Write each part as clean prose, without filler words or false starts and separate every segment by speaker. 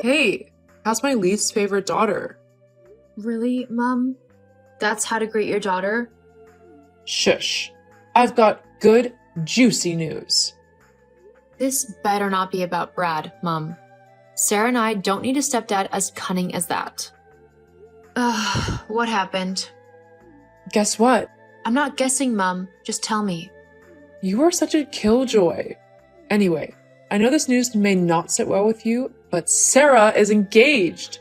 Speaker 1: Hey, how's my least favorite daughter?
Speaker 2: Really, Mom? That's how to greet your daughter?
Speaker 1: Shush. I've got good, juicy news.
Speaker 2: This better not be about Brad, Mom. Sarah and I don't need a stepdad as cunning as that. Ugh, what happened?
Speaker 1: Guess what?
Speaker 2: I'm not guessing, Mom. Just tell me.
Speaker 1: You are such a killjoy. Anyway, I know this news may not sit well with you, but Sarah is engaged.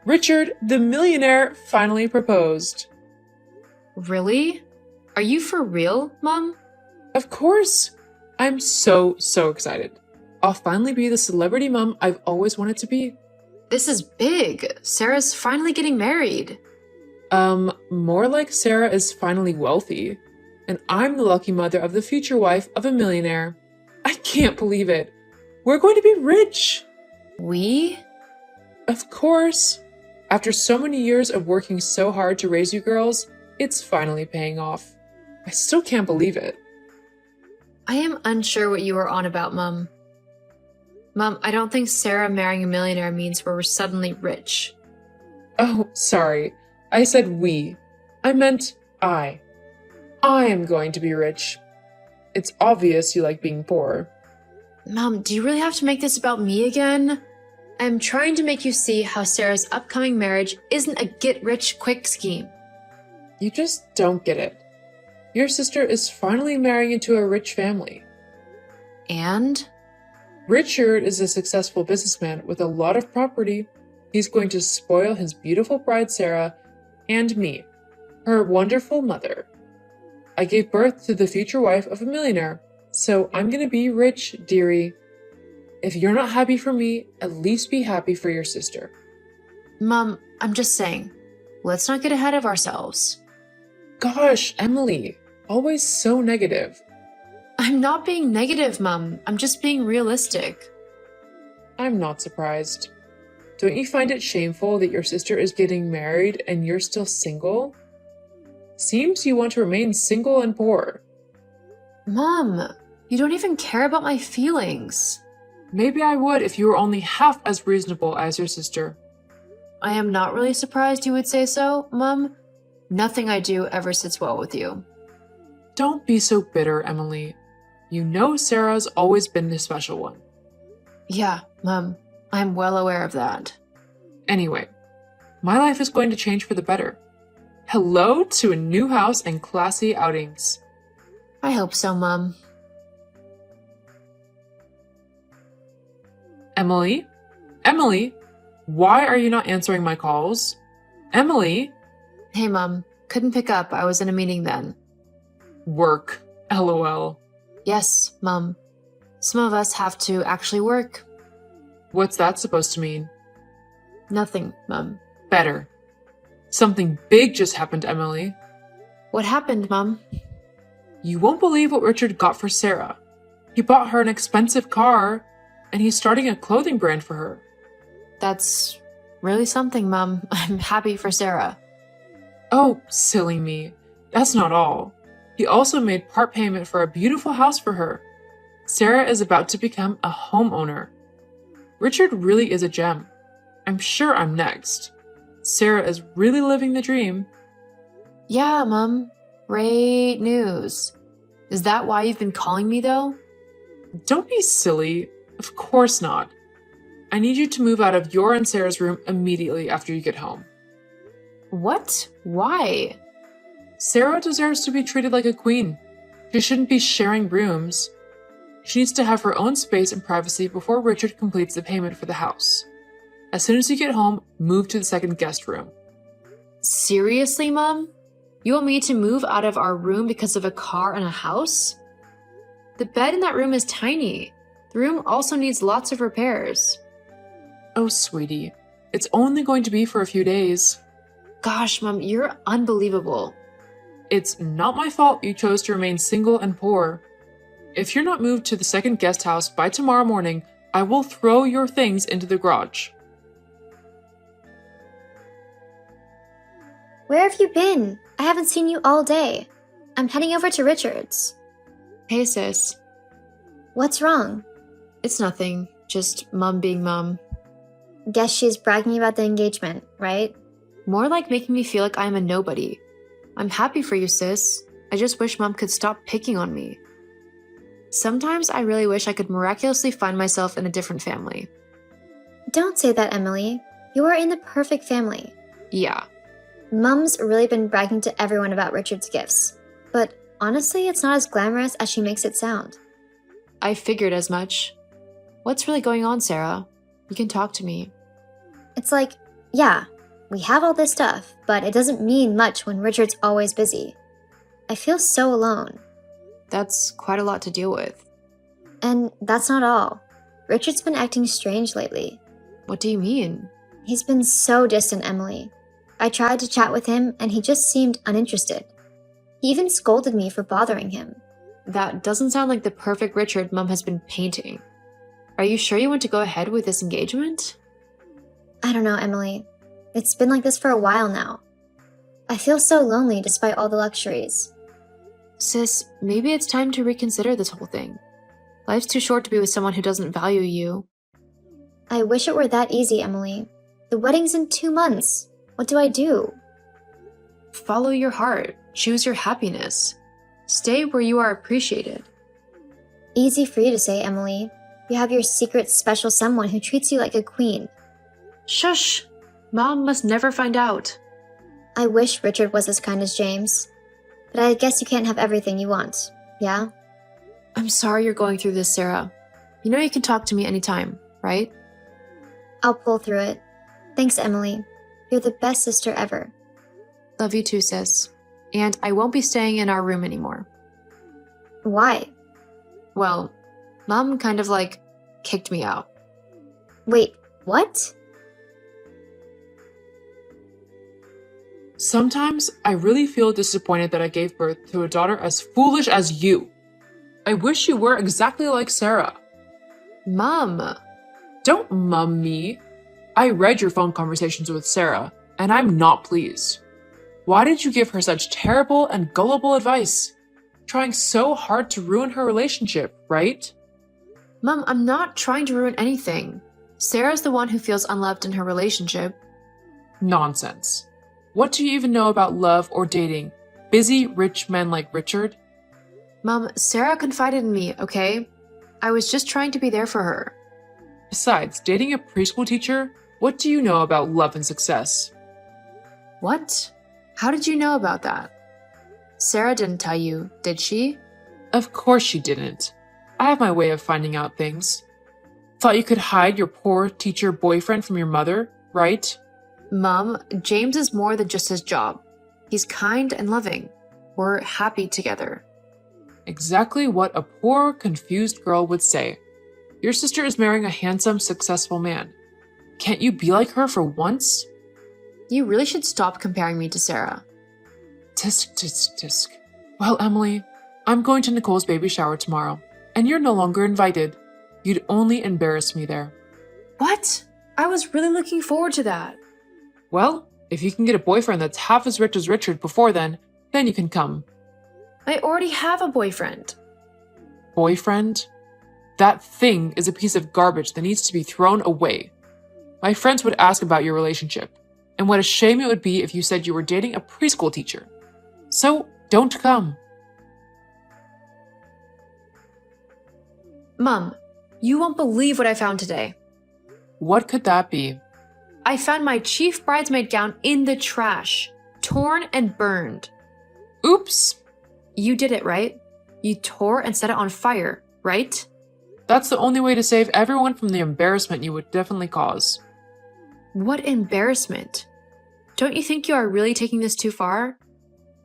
Speaker 1: Richard, the millionaire, finally proposed.
Speaker 2: Really? Are you for real, Mom?
Speaker 1: Of course. I'm so excited. I'll finally be the celebrity mom I've always wanted to be.
Speaker 2: This is big. Sarah's finally getting married.
Speaker 1: More like Sarah is finally wealthy, and I'm the lucky mother of the future wife of a millionaire. I can't believe it. We're going to be rich.
Speaker 2: We?
Speaker 1: Of course. After so many years of working so hard to raise you girls, it's finally paying off. I still can't believe it.
Speaker 2: I am unsure what you are on about, Mom. Mom, I don't think Sarah marrying a millionaire means we're suddenly rich.
Speaker 1: Oh, sorry. I said we. I meant I. I am going to be rich. It's obvious you like being poor.
Speaker 2: Mom, do you really have to make this about me again? I'm trying to make you see how Sarah's upcoming marriage isn't a get-rich-quick scheme.
Speaker 1: You just don't get it. Your sister is finally marrying into a rich family.
Speaker 2: And?
Speaker 1: Richard is a successful businessman with a lot of property. He's going to spoil his beautiful bride Sarah and me, her wonderful mother. I gave birth to the future wife of a millionaire, so I'm going to be rich, dearie. If you're not happy for me, at least be happy for your sister.
Speaker 2: Mom, I'm just saying, let's not get ahead of ourselves.
Speaker 1: Gosh, Emily, always so negative.
Speaker 2: I'm not being negative, Mom. I'm just being realistic.
Speaker 1: I'm not surprised. Don't you find it shameful that your sister is getting married and you're still single? Seems you want to remain single and poor.
Speaker 2: Mom, you don't even care about my feelings.
Speaker 1: Maybe I would if you were only half as reasonable as your sister.
Speaker 2: I am not really surprised you would say so, Mom. Nothing I do ever sits well with you.
Speaker 1: Don't be so bitter, Emily. You know Sarah's always been the special one.
Speaker 2: Yeah, Mom. I'm well aware of that.
Speaker 1: Anyway, my life is going to change for the better. Hello to a new house and classy outings.
Speaker 2: I hope so, Mom.
Speaker 1: Emily? Emily? Why are you not answering my calls? Emily?
Speaker 2: Hey, Mom. Couldn't pick up. I was in a meeting then.
Speaker 1: Work. LOL.
Speaker 2: Yes, Mom. Some of us have to actually work.
Speaker 1: What's that supposed to mean?
Speaker 2: Nothing, Mom.
Speaker 1: Better. Something big just happened, Emily.
Speaker 2: What happened, Mom?
Speaker 1: You won't believe what Richard got for Sarah. He bought her an expensive car, and he's starting a clothing brand for her.
Speaker 2: That's really something, Mom. I'm happy for Sarah.
Speaker 1: Oh, silly me. That's not all. He also made part payment for a beautiful house for her. Sarah is about to become a homeowner. Richard really is a gem. I'm sure I'm next. Sarah is really living the dream.
Speaker 2: Yeah, Mom. Great news. Is that why you've been calling me, though?
Speaker 1: Don't be silly. Of course not. I need you to move out of your and Sarah's room immediately after you get home.
Speaker 2: What? Why?
Speaker 1: Sarah deserves to be treated like a queen. She shouldn't be sharing rooms. She needs to have her own space and privacy before Richard completes the payment for the house. As soon as you get home, move to the second guest room.
Speaker 2: Seriously, Mom? You want me to move out of our room because of a car and a house? The bed in that room is tiny. The room also needs lots of repairs.
Speaker 1: Oh, sweetie. It's only going to be for a few days.
Speaker 2: Gosh, Mom, you're unbelievable.
Speaker 1: It's not my fault you chose to remain single and poor. If you're not moved to the second guest house by tomorrow morning, I will throw your things into the garage.
Speaker 3: Where have you been? I haven't seen you all day. I'm heading over to Richard's.
Speaker 2: Hey, sis.
Speaker 3: What's wrong?
Speaker 2: It's nothing. Just Mom being Mom.
Speaker 3: Guess she's bragging about the engagement, right?
Speaker 2: More like making me feel like I'm a nobody. I'm happy for you, sis. I just wish Mom could stop picking on me. Sometimes I really wish I could miraculously find myself in a different family.
Speaker 3: Don't say that, Emily. You are in the perfect family.
Speaker 2: Yeah.
Speaker 3: Mum's really been bragging to everyone about Richard's gifts. But honestly, it's not as glamorous as she makes it sound.
Speaker 2: I figured as much. What's really going on, Sarah? You can talk to me.
Speaker 3: It's like, yeah, we have all this stuff, but it doesn't mean much when Richard's always busy. I feel so alone.
Speaker 2: That's quite a lot to deal with.
Speaker 3: And that's not all. Richard's been acting strange lately.
Speaker 2: What do you mean?
Speaker 3: He's been so distant, Emily. I tried to chat with him and he just seemed uninterested. He even scolded me for bothering him.
Speaker 2: That doesn't sound like the perfect Richard Mom has been painting. Are you sure you want to go ahead with this engagement?
Speaker 3: I don't know, Emily. It's been like this for a while now. I feel so lonely despite all the luxuries.
Speaker 2: Sis, maybe it's time to reconsider this whole thing. Life's too short to be with someone who doesn't value you.
Speaker 3: I wish it were that easy, Emily. The wedding's in 2 months. What do I do?
Speaker 2: Follow your heart. Choose your happiness. Stay where you are appreciated.
Speaker 3: Easy for you to say, Emily. You have your secret special someone who treats you like a queen.
Speaker 2: Shush! Mom must never find out.
Speaker 3: I wish Richard was as kind as James. But I guess you can't have everything you want, yeah?
Speaker 2: I'm sorry you're going through this, Sarah. You know you can talk to me anytime, right?
Speaker 3: I'll pull through it. Thanks, Emily. You're the best sister ever.
Speaker 2: Love you too, sis. And I won't be staying in our room anymore.
Speaker 3: Why?
Speaker 2: Well, Mom kind of kicked me out.
Speaker 3: Wait, what?
Speaker 1: Sometimes I really feel disappointed that I gave birth to a daughter as foolish as you. I wish you were exactly like Sarah.
Speaker 2: Mom!
Speaker 1: Don't mum me. I read your phone conversations with Sarah, and I'm not pleased. Why did you give her such terrible and gullible advice? Trying so hard to ruin her relationship, right?
Speaker 2: Mom, I'm not trying to ruin anything. Sarah's the one who feels unloved in her relationship.
Speaker 1: Nonsense. What do you even know about love or dating? Busy, rich men like Richard?
Speaker 2: Mom, Sarah confided in me, okay? I was just trying to be there for her.
Speaker 1: Besides, dating a preschool teacher? What do you know about love and success?
Speaker 2: What? How did you know about that? Sarah didn't tell you, did she?
Speaker 1: Of course she didn't. I have my way of finding out things. Thought you could hide your poor teacher boyfriend from your mother, right?
Speaker 2: Mom, James is more than just his job. He's kind and loving. We're happy together.
Speaker 1: Exactly what a poor, confused girl would say. Your sister is marrying a handsome, successful man. Can't you be like her for once?
Speaker 2: You really should stop comparing me to Sarah.
Speaker 1: Tisk, tisk, tisk. Well, Emily, I'm going to Nicole's baby shower tomorrow, and you're no longer invited. You'd only embarrass me there.
Speaker 2: What? I was really looking forward to that.
Speaker 1: Well, if you can get a boyfriend that's half as rich as Richard before then you can come.
Speaker 2: I already have a boyfriend.
Speaker 1: Boyfriend? That thing is a piece of garbage that needs to be thrown away. My friends would ask about your relationship, and what a shame it would be if you said you were dating a preschool teacher. So, don't come.
Speaker 2: Mom, you won't believe what I found today.
Speaker 1: What could that be?
Speaker 2: I found my chief bridesmaid gown in the trash, torn and burned.
Speaker 1: Oops!
Speaker 2: You did it, right? You tore and set it on fire, right?
Speaker 1: That's the only way to save everyone from the embarrassment you would definitely cause.
Speaker 2: What embarrassment? Don't you think you are really taking this too far?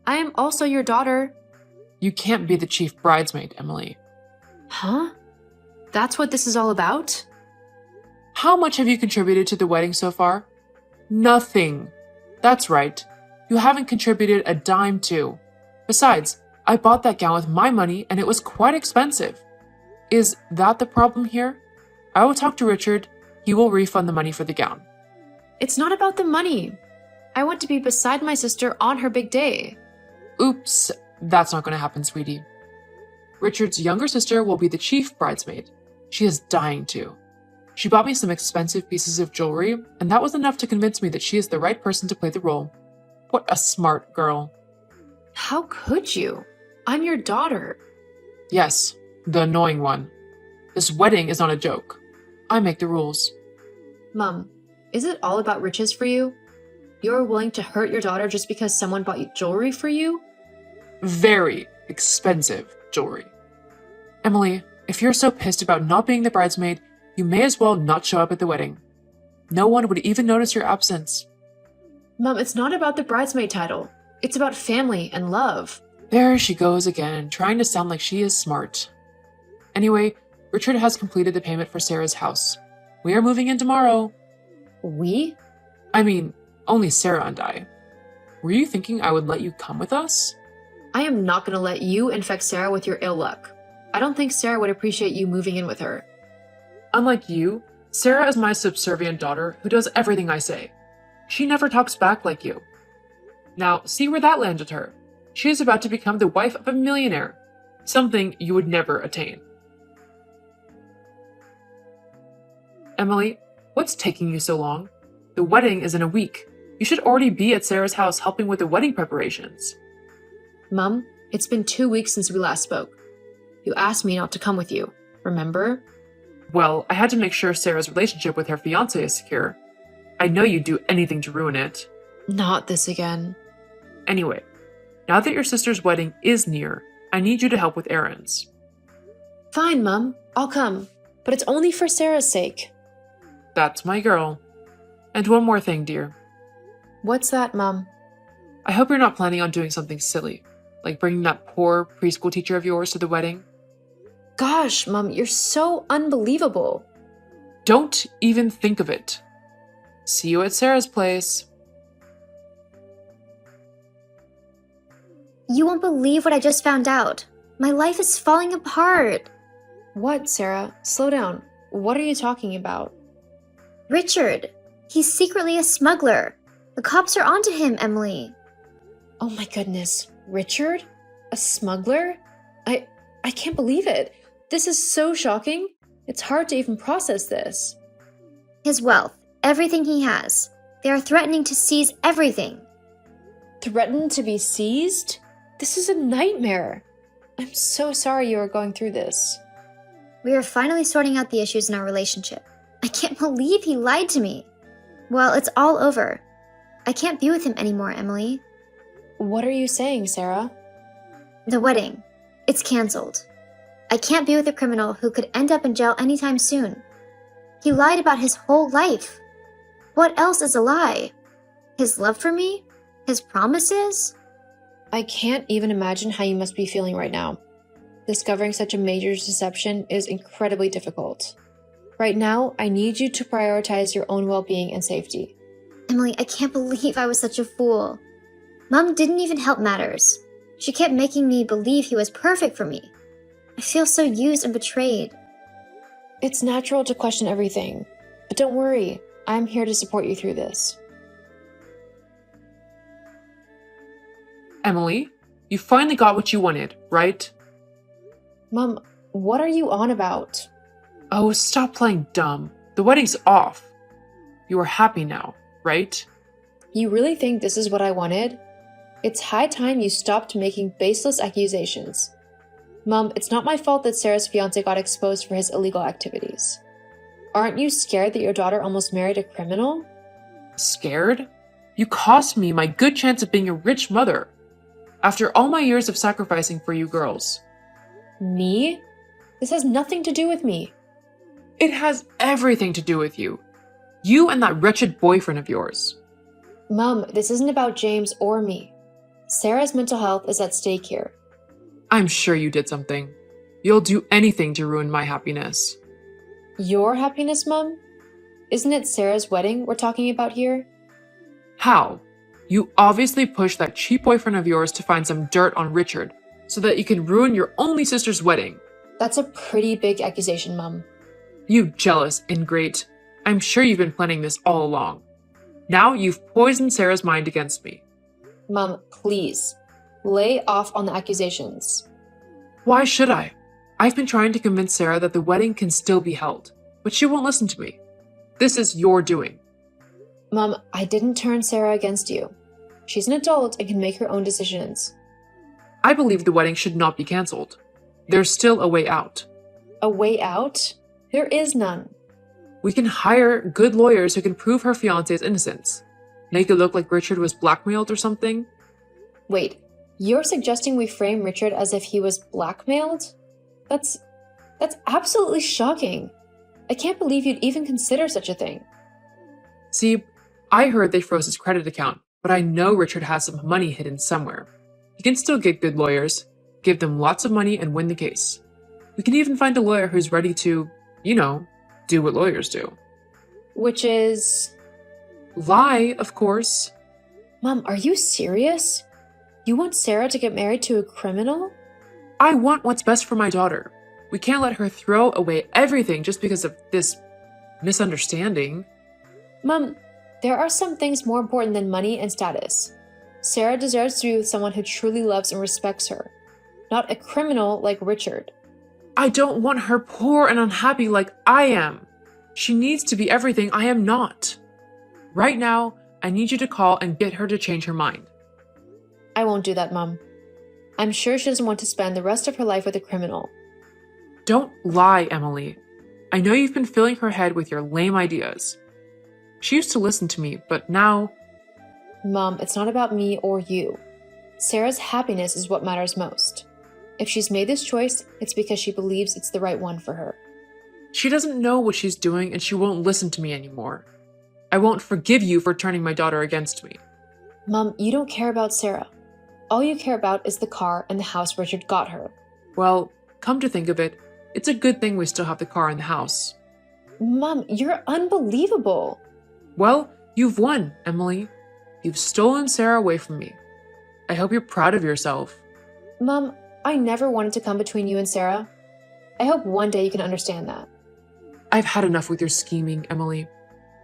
Speaker 2: I am also your daughter.
Speaker 1: You can't be the chief bridesmaid, Emily.
Speaker 2: Huh? That's what this is all about?
Speaker 1: How much have you contributed to the wedding so far? Nothing. That's right. You haven't contributed a dime too. Besides, I bought that gown with my money and it was quite expensive. Is that the problem here? I will talk to Richard. He will refund the money for the gown.
Speaker 2: It's not about the money. I want to be beside my sister on her big day.
Speaker 1: Oops, that's not going to happen, sweetie. Richard's younger sister will be the chief bridesmaid. She is dying to. She bought me some expensive pieces of jewelry, and that was enough to convince me that she is the right person to play the role. What a smart girl.
Speaker 2: How could you? I'm your daughter.
Speaker 1: Yes, the annoying one. This wedding is not a joke. I make the rules.
Speaker 2: Mom, is it all about riches for you? You're willing to hurt your daughter just because someone bought jewelry for you?
Speaker 1: Very expensive jewelry. Emily, if you're so pissed about not being the bridesmaid, you may as well not show up at the wedding. No one would even notice your absence.
Speaker 2: Mom, it's not about the bridesmaid title. It's about family and love.
Speaker 1: There she goes again, trying to sound like she is smart. Anyway, Richard has completed the payment for Sarah's house. We are moving in tomorrow.
Speaker 2: We?
Speaker 1: I mean, only Sarah and I. Were you thinking I would let you come with us?
Speaker 2: I am not going to let you infect Sarah with your ill luck. I don't think Sarah would appreciate you moving in with her.
Speaker 1: Unlike you, Sarah is my subservient daughter who does everything I say. She never talks back like you. Now, see where that landed her. She is about to become the wife of a millionaire, something you would never attain. Emily, what's taking you so long? The wedding is in a week. You should already be at Sarah's house helping with the wedding preparations.
Speaker 2: Mom, it's been 2 weeks since we last spoke. You asked me not to come with you, remember?
Speaker 1: Well, I had to make sure Sarah's relationship with her fiancé is secure. I know you'd do anything to ruin it.
Speaker 2: Not this again.
Speaker 1: Anyway, now that your sister's wedding is near, I need you to help with errands.
Speaker 2: Fine, Mom. I'll come. But it's only for Sarah's sake.
Speaker 1: That's my girl. And one more thing, dear.
Speaker 2: What's that, Mom?
Speaker 1: I hope you're not planning on doing something silly, like bringing that poor preschool teacher of yours to the wedding.
Speaker 2: Gosh, Mom, you're so unbelievable.
Speaker 1: Don't even think of it. See you at Sarah's place.
Speaker 3: You won't believe what I just found out. My life is falling apart.
Speaker 2: What, Sarah? Slow down. What are you talking about?
Speaker 3: Richard. He's secretly a smuggler. The cops are onto him, Emily.
Speaker 2: Oh my goodness. Richard? A smuggler? I can't believe it. This is so shocking. It's hard to even process this.
Speaker 3: His wealth, everything he has. They are threatening to seize everything.
Speaker 2: Threatened to be seized? This is a nightmare. I'm so sorry you are going through this.
Speaker 3: We are finally sorting out the issues in our relationship. I can't believe he lied to me. Well, it's all over. I can't be with him anymore, Emily.
Speaker 2: What are you saying, Sarah?
Speaker 3: The wedding. It's canceled. I can't be with a criminal who could end up in jail anytime soon. He lied about his whole life. What else is a lie? His love for me? His promises?
Speaker 2: I can't even imagine how you must be feeling right now. Discovering such a major deception is incredibly difficult. Right now, I need you to prioritize your own well-being and safety.
Speaker 3: Emily, I can't believe I was such a fool. Mom didn't even help matters. She kept making me believe he was perfect for me. I feel so used and betrayed.
Speaker 2: It's natural to question everything, but don't worry. I'm here to support you through this.
Speaker 1: Emily, you finally got what you wanted, right?
Speaker 2: Mom, what are you on about?
Speaker 1: Oh, stop playing dumb. The wedding's off. You are happy now, right?
Speaker 2: You really think this is what I wanted? It's high time you stopped making baseless accusations. Mom, it's not my fault that Sarah's fiancé got exposed for his illegal activities. Aren't you scared that your daughter almost married a criminal?
Speaker 1: Scared? You cost me my good chance of being a rich mother. After all my years of sacrificing for you girls.
Speaker 2: Me? This has nothing to do with me.
Speaker 1: It has everything to do with you. You and that wretched boyfriend of yours.
Speaker 2: Mom, this isn't about James or me. Sarah's mental health is at stake here.
Speaker 1: I'm sure you did something. You'll do anything to ruin my happiness.
Speaker 2: Your happiness, Mom? Isn't it Sarah's wedding we're talking about here?
Speaker 1: How? You obviously pushed that cheap boyfriend of yours to find some dirt on Richard so that you can ruin your only sister's wedding.
Speaker 2: That's a pretty big accusation, Mom.
Speaker 1: You jealous ingrate. I'm sure you've been planning this all along. Now you've poisoned Sarah's mind against me.
Speaker 2: Mom, please. Lay off on the accusations.
Speaker 1: Why should I? I've been trying to convince Sarah that the wedding can still be held. but she won't listen to me. This is your doing.
Speaker 2: Mom, I didn't turn Sarah against you. She's an adult and can make her own decisions.
Speaker 1: I believe the wedding should not be canceled. There's still a way out.
Speaker 2: A way out? There is none.
Speaker 1: We can hire good lawyers who can prove her fiancé's innocence. Make it look like Richard was blackmailed or something.
Speaker 2: Wait, you're suggesting we frame Richard as if he was blackmailed? That's absolutely shocking. I can't believe you'd even consider such a thing.
Speaker 1: See, I heard they froze his credit account, but I know Richard has some money hidden somewhere. He can still get good lawyers, give them lots of money, and win the case. We can even find a lawyer who's ready to, do what lawyers do.
Speaker 2: Which is...
Speaker 1: Lie, of course.
Speaker 2: Mom, are you serious? You want Sarah to get married to a criminal?
Speaker 1: I want what's best for my daughter. We can't let her throw away everything just because of this misunderstanding.
Speaker 2: Mom, there are some things more important than money and status. Sarah deserves to be with someone who truly loves and respects her, not a criminal like Richard.
Speaker 1: I don't want her poor and unhappy like I am. She needs to be everything I am not. Right now, I need you to call and get her to change her mind.
Speaker 2: I won't do that, Mom. I'm sure she doesn't want to spend the rest of her life with a criminal.
Speaker 1: Don't lie, Emily. I know you've been filling her head with your lame ideas. She used to listen to me, but now...
Speaker 2: Mom, it's not about me or you. Sarah's happiness is what matters most. If she's made this choice, it's because she believes it's the right one for her.
Speaker 1: She doesn't know what she's doing and she won't listen to me anymore. I won't forgive you for turning my daughter against me.
Speaker 2: Mom, you don't care about Sarah. All you care about is the car and the house Richard got her.
Speaker 1: Well, come to think of it, it's a good thing we still have the car and the house.
Speaker 2: Mom, you're unbelievable.
Speaker 1: Well, you've won, Emily. You've stolen Sarah away from me. I hope you're proud of yourself.
Speaker 2: Mom, I never wanted to come between you and Sarah. I hope one day you can understand that.
Speaker 1: I've had enough with your scheming, Emily.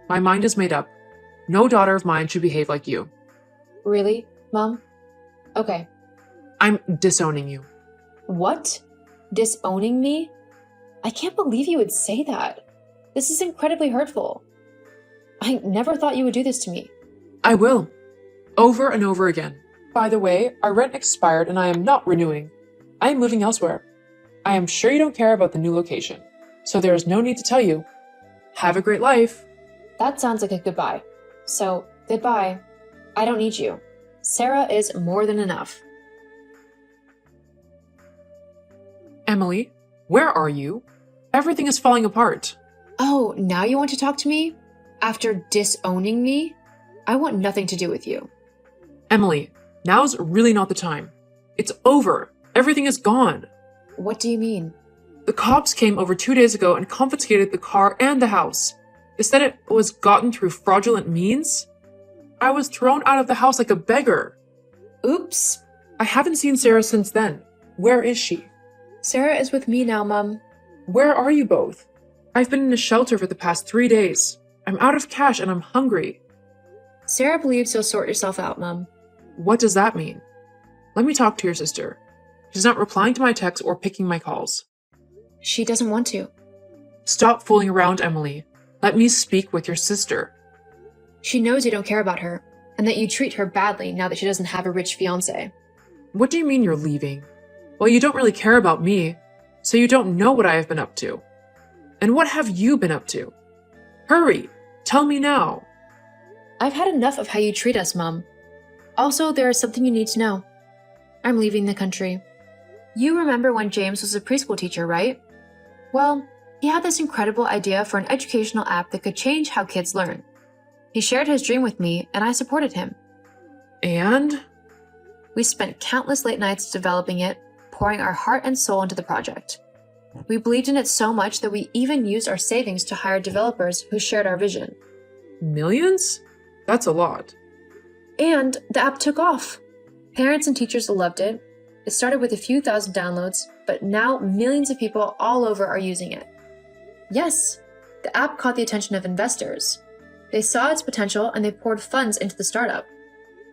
Speaker 1: My mind is made up. No daughter of mine should behave like you.
Speaker 2: Really, Mom? Okay.
Speaker 1: I'm disowning you.
Speaker 2: What? Disowning me? I can't believe you would say that. This is incredibly hurtful. I never thought you would do this to me.
Speaker 1: I will. Over and over again. By the way, our rent expired and I am not renewing. I am moving elsewhere. I am sure you don't care about the new location, so there is no need to tell you. Have a great life.
Speaker 2: That sounds like a goodbye. So, goodbye. I don't need you. Sarah is more than enough.
Speaker 1: Emily, where are you? Everything is falling apart.
Speaker 2: Oh, now you want to talk to me? After disowning me? I want nothing to do with you.
Speaker 1: Emily, now's really not the time. It's over. Everything is gone.
Speaker 2: What do you mean?
Speaker 1: The cops came over 2 days ago and confiscated the car and the house. They said it was gotten through fraudulent means. I was thrown out of the house like a beggar.
Speaker 2: Oops.
Speaker 1: I haven't seen Sarah since then. Where is she?
Speaker 2: Sarah is with me now, Mom.
Speaker 1: Where are you both? I've been in a shelter for the past 3 days. I'm out of cash and I'm hungry.
Speaker 2: Sarah believes you'll sort yourself out, Mom.
Speaker 1: What does that mean? Let me talk to your sister. She's not replying to my texts or picking my calls.
Speaker 2: She doesn't want to.
Speaker 1: Stop fooling around, Emily. Let me speak with your sister.
Speaker 2: She knows you don't care about her, and that you treat her badly now that she doesn't have a rich fiancé.
Speaker 1: What do you mean you're leaving? Well, you don't really care about me, so you don't know what I have been up to. And what have you been up to? Hurry, tell me now.
Speaker 2: I've had enough of how you treat us, Mom. Also, there is something you need to know. I'm leaving the country. You remember when James was a preschool teacher, right? Well, he had this incredible idea for an educational app that could change how kids learn. He shared his dream with me, and I supported him.
Speaker 1: And?
Speaker 2: We spent countless late nights developing it, pouring our heart and soul into the project. We believed in it so much that we even used our savings to hire developers who shared our vision.
Speaker 1: Millions? That's a lot.
Speaker 2: And the app took off. Parents and teachers loved it. It started with a few thousand downloads, but now millions of people all over are using it. Yes, the app caught the attention of investors. They saw its potential and they poured funds into the startup.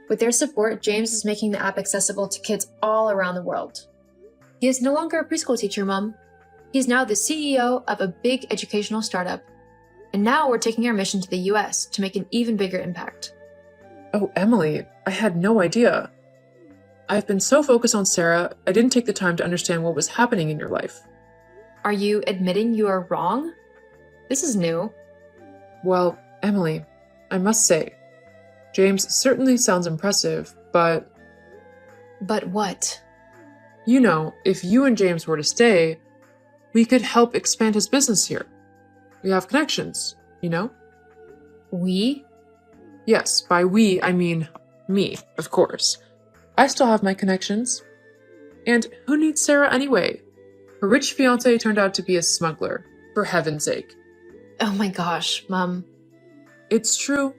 Speaker 2: With their support, James is making the app accessible to kids all around the world. He is no longer a preschool teacher, Mom. He's now the CEO of a big educational startup. And now we're taking our mission to the US to make an even bigger impact.
Speaker 1: Oh, Emily, I had no idea. I've been so focused on Sarah, I didn't take the time to understand what was happening in your life.
Speaker 2: Are you admitting you are wrong? This is new.
Speaker 1: Well, Emily, I must say, James certainly sounds impressive, but
Speaker 2: But what?
Speaker 1: you know, if you and James were to stay, we could help expand his business here. We have connections, you know?
Speaker 2: We?
Speaker 1: Yes, by we, I mean me, of course. I still have my connections. And who needs Sarah anyway? Her rich fiancé turned out to be a smuggler, for heaven's sake.
Speaker 2: Oh my gosh, Mom.
Speaker 1: It's true.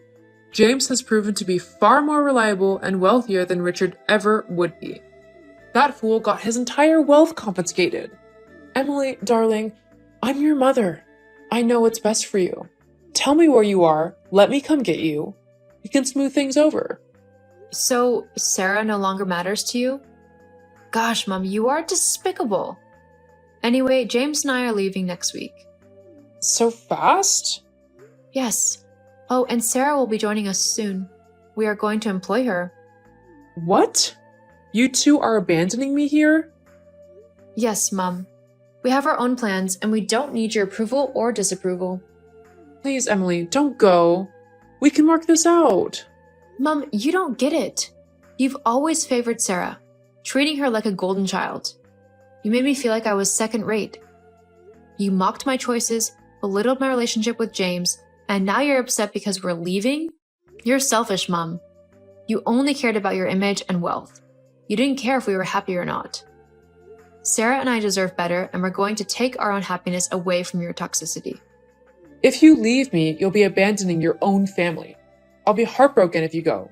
Speaker 1: James has proven to be far more reliable and wealthier than Richard ever would be. That fool got his entire wealth confiscated. Emily, darling, I'm your mother. I know what's best for you. Tell me where you are. Let me come get you. We can smooth things over.
Speaker 2: So, Sarah no longer matters to you? Gosh, Mom, you are despicable. Anyway, James and I are leaving next week.
Speaker 1: So fast?
Speaker 2: Yes. Oh, and Sarah will be joining us soon. We are going to employ her.
Speaker 1: What? You two are abandoning me here?
Speaker 2: Yes, Mom. We have our own plans, and we don't need your approval or disapproval.
Speaker 1: Please, Emily, don't go. We can work this out.
Speaker 2: Mom, you don't get it. You've always favored Sarah, treating her like a golden child. You made me feel like I was second rate. You mocked my choices, belittled my relationship with James, and now you're upset because we're leaving? You're selfish, Mom. You only cared about your image and wealth. You didn't care if we were happy or not. Sarah and I deserve better, and we're going to take our own happiness away from your toxicity.
Speaker 1: If you leave me, you'll be abandoning your own family. I'll be heartbroken if you go.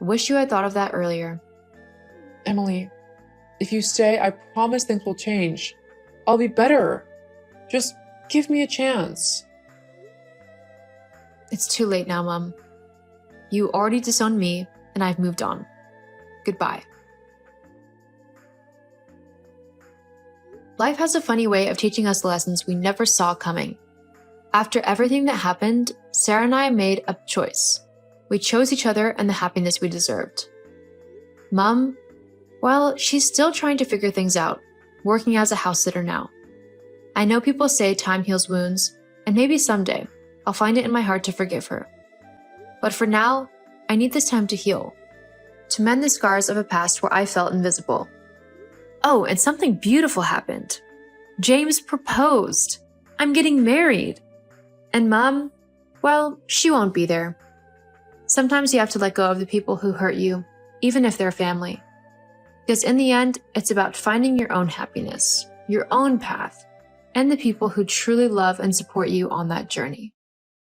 Speaker 2: Wish you had thought of that earlier.
Speaker 1: Emily, if you stay, I promise things will change. I'll be better. Just give me a chance.
Speaker 2: It's too late now, Mom. You already disowned me, and I've moved on. Goodbye. Life has a funny way of teaching us lessons we never saw coming. After everything that happened, Sarah and I made a choice. We chose each other and the happiness we deserved. Mom, well, she's still trying to figure things out, working as a house sitter now. I know people say time heals wounds, and maybe someday I'll find it in my heart to forgive her. But for now, I need this time to heal, to mend the scars of a past where I felt invisible. Oh, and something beautiful happened. James proposed. I'm getting married. And Mom, well, she won't be there. Sometimes you have to let go of the people who hurt you, even if they're family. Because in the end, it's about finding your own happiness, your own path, and the people who truly love and support you on that journey.